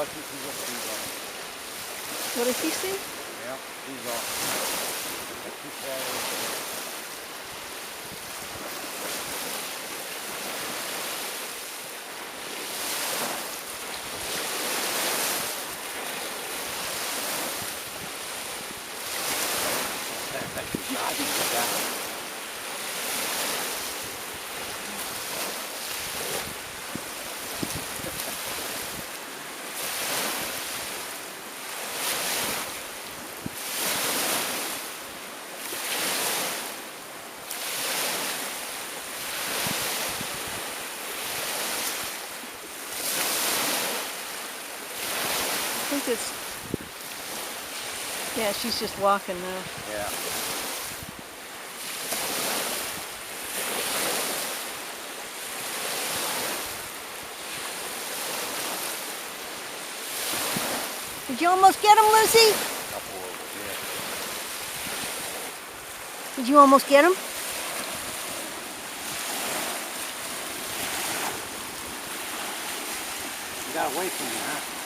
I think he's off. He's off. What does he see? Yeah, he's off. That's too far away. I think it's, yeah, she's just walking now. Yeah. Did you almost get him, Lucy? Couple over here. Did you almost get him? You got away from me, huh?